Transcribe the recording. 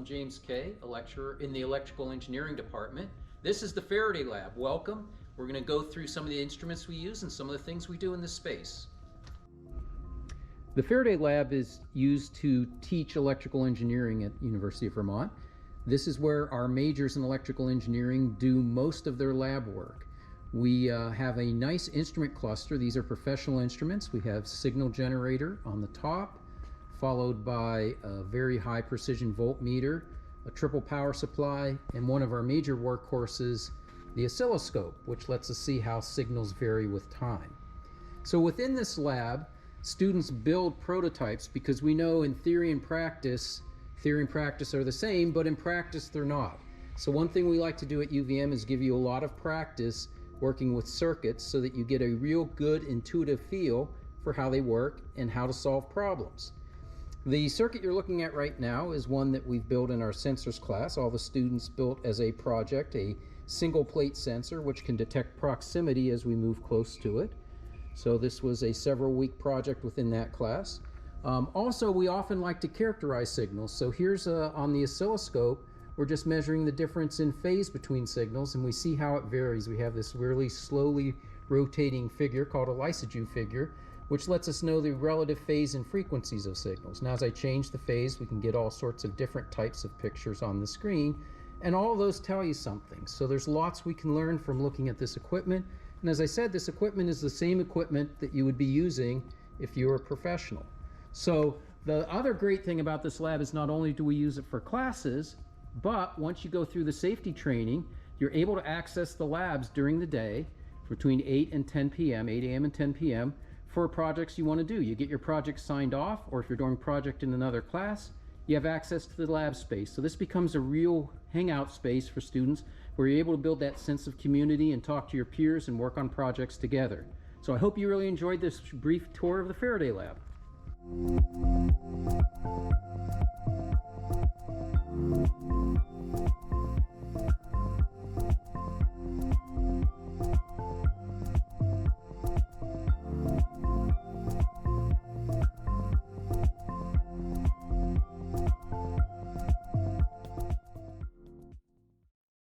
I'm James Kay, a lecturer in the Electrical Engineering Department. This is the Faraday Lab. Welcome. We're going to go through some of the instruments we use and some of the things we do in this space. The Faraday Lab is used to teach electrical engineering at University of Vermont. This is where our majors in electrical engineering do most of their lab work. We have a nice instrument cluster. These are professional instruments. We have signal generator on the top, followed by a very high precision voltmeter, a triple power supply, and one of our major workhorses, the oscilloscope, which lets us see how signals vary with time. So within this lab, students build prototypes because we know in theory and practice are the same, but in practice they're not. So one thing we like to do at UVM is give you a lot of practice working with circuits so that you get a real good intuitive feel for how they work and how to solve problems. The circuit you're looking at right now is one that we've built in our sensors class. All the students built as a project, a single plate sensor which can detect proximity as we move close to it. So this was a several week project within that class. Also, we often like to characterize signals. So here's on the oscilloscope, we're just measuring the difference in phase between signals, and we see how it varies. We have this really slowly rotating figure called a lysogyve figure, which lets us know the relative phase and frequencies of signals. Now, as I change the phase, we can get all sorts of different types of pictures on the screen, and all of those tell you something. So there's lots we can learn from looking at this equipment. And as I said, this equipment is the same equipment that you would be using if you were a professional. So the other great thing about this lab is not only do we use it for classes, but once you go through the safety training, you're able to access the labs during the day between 8 and 10 p.m., 8 a.m. and 10 p.m. for projects you want to do. You get your project signed off, or if you're doing a project in another class, you have access to the lab space. So this becomes a real hangout space for students where you're able to build that sense of community and talk to your peers and work on projects together. So I hope you really enjoyed this brief tour of the Faraday Lab.